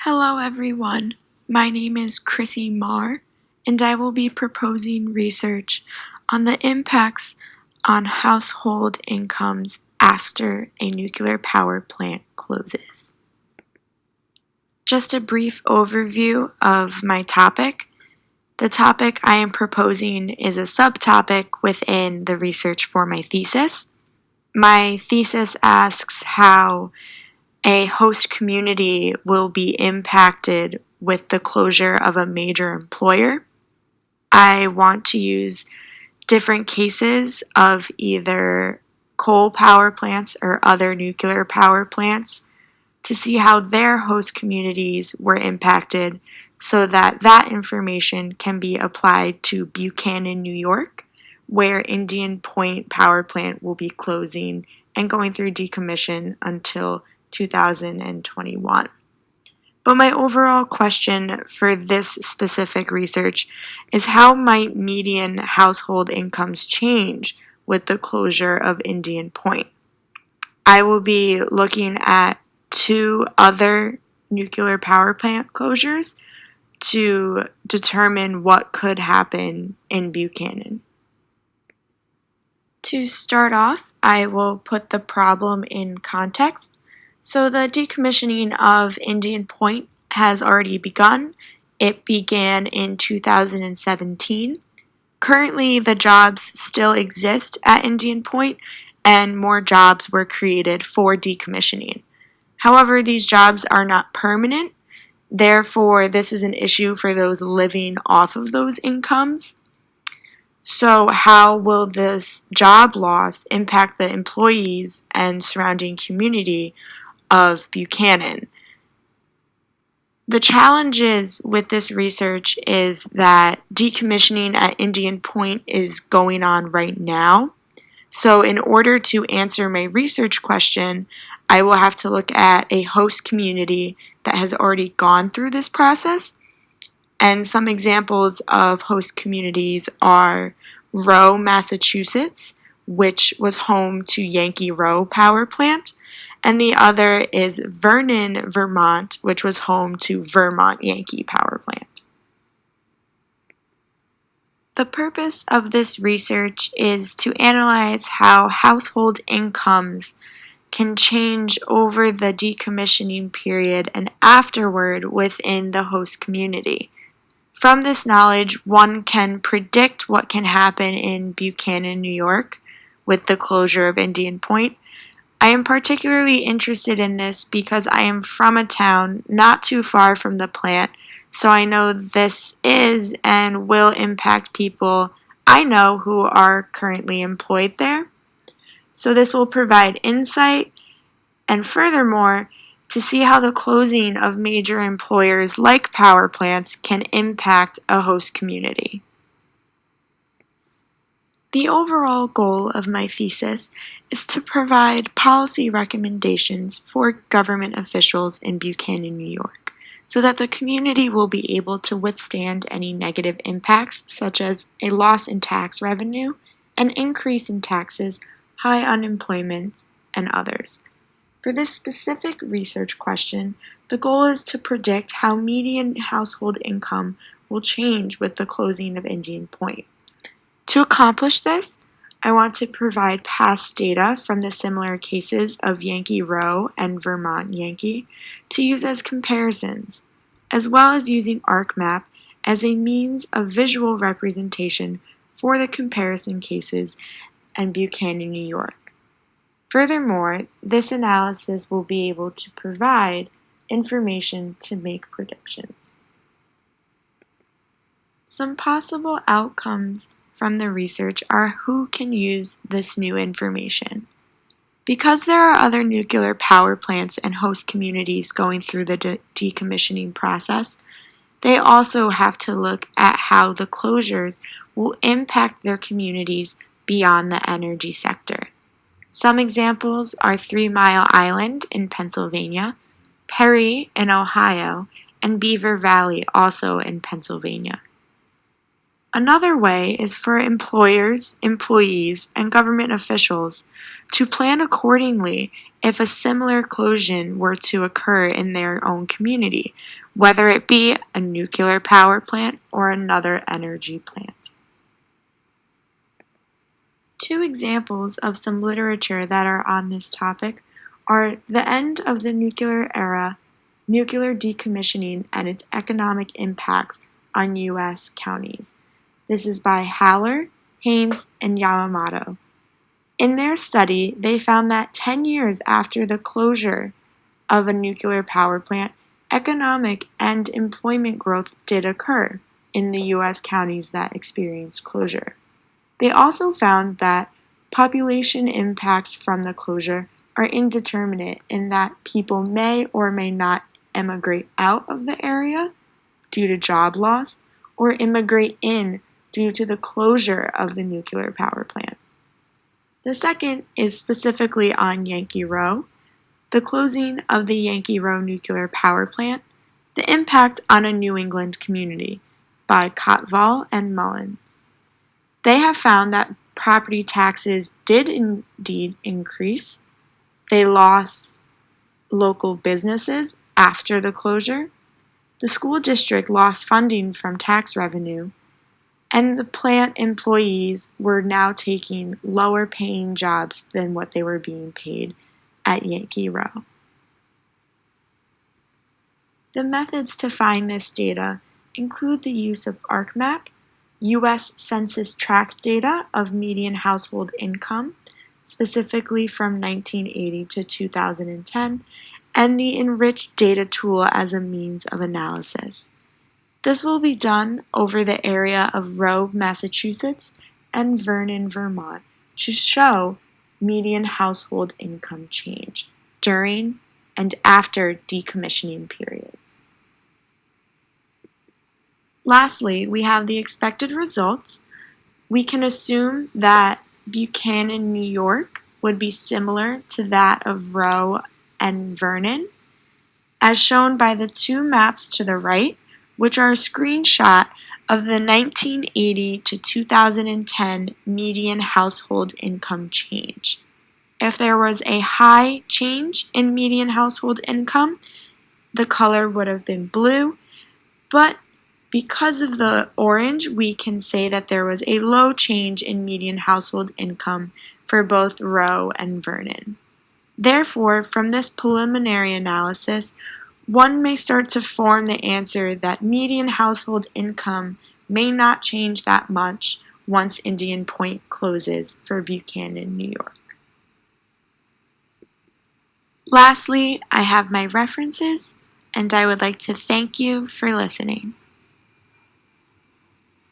Hello everyone, my name is Christina Maher, and I will be proposing research on the impacts on household incomes after a nuclear power plant closes. Just a brief overview of my topic. The topic I am proposing is a subtopic within the research for my thesis. My thesis asks how a host community will be impacted with the closure of a major employer. I want to use different cases of either coal power plants or other nuclear power plants to see how their host communities were impacted so that that information can be applied to Buchanan, New York, where Indian Point Power Plant will be closing and going through decommission until 2021. But my overall question for this specific research is how might median household incomes change with the closure of Indian Point? I will be looking at two other nuclear power plant closures to determine what could happen in Buchanan. To start off, I will put the problem in context. So the decommissioning of Indian Point has already begun. It began in 2017. Currently, the jobs still exist at Indian Point, and more jobs were created for decommissioning. However, these jobs are not permanent. Therefore, this is an issue for those living off of those incomes. So, how will this job loss impact the employees and surrounding community of Buchanan? The challenges with this research is that decommissioning at Indian Point is going on right now. So, in order to answer my research question, I will have to look at a host community that has already gone through this process. And some examples of host communities are Rowe, Massachusetts, which was home to Yankee Rowe Power Plant, and the other is Vernon, Vermont, which was home to Vermont Yankee Power Plant. The purpose of this research is to analyze how household incomes can change over the decommissioning period and afterward within the host community. From this knowledge, one can predict what can happen in Buchanan, New York, with the closure of Indian Point. I am particularly interested in this because I am from a town not too far from the plant, so I know this is and will impact people I know who are currently employed there. So this will provide insight and furthermore, to see how the closing of major employers like power plants can impact a host community. The overall goal of my thesis is to provide policy recommendations for government officials in Buchanan, New York, so that the community will be able to withstand any negative impacts such as a loss in tax revenue, an increase in taxes, high unemployment, and others. For this specific research question, the goal is to predict how median household income will change with the closing of Indian Point. To accomplish this, I want to provide past data from the similar cases of Yankee Rowe and Vermont Yankee to use as comparisons, as well as using ArcMap as a means of visual representation for the comparison cases and Buchanan, New York. Furthermore, this analysis will be able to provide information to make predictions. Some possible outcomes from the research are who can use this new information. Because there are other nuclear power plants and host communities going through the decommissioning process, they also have to look at how the closures will impact their communities beyond the energy sector. Some examples are 3 Mile Island in Pennsylvania, Perry in Ohio, and Beaver Valley also in Pennsylvania. Another way is for employers, employees, and government officials to plan accordingly if a similar closure were to occur in their own community, whether it be a nuclear power plant or another energy plant. Two examples of some literature that are on this topic are The End of the Nuclear Era, Nuclear Decommissioning and Its Economic Impacts on U.S. Counties. This is by Haller, Haynes, and Yamamoto. In their study, they found that 10 years after the closure of a nuclear power plant, economic and employment growth did occur in the U.S. counties that experienced closure. They also found that population impacts from the closure are indeterminate in that people may or may not emigrate out of the area due to job loss or immigrate in due to the closure of the nuclear power plant. The second is specifically on Yankee Row, the closing of the Yankee Row nuclear power plant, the impact on a New England community by Kottval and Mullins. They have found that property taxes did indeed increase. They lost local businesses after the closure. The school district lost funding from tax revenue, and the plant employees were now taking lower paying jobs than what they were being paid at Yankee Row. The methods to find this data include the use of ArcMap, U.S. Census tract data of median household income, specifically from 1980 to 2010, and the enriched data tool as a means of analysis. This will be done over the area of Rowe, Massachusetts, and Vernon, Vermont, to show median household income change during and after decommissioning periods. Lastly, we have the expected results. We can assume that Buchanan, New York would be similar to that of Rowe and Vernon, as shown by the two maps to the right, which are a screenshot of the 1980 to 2010 median household income change. If there was a high change in median household income, the color would have been blue, but because of the orange, we can say that there was a low change in median household income for both Rowe and Vernon. Therefore, from this preliminary analysis, one may start to form the answer that median household income may not change that much once Indian Point closes for Buchanan, New York. Lastly, I have my references, and I would like to thank you for listening.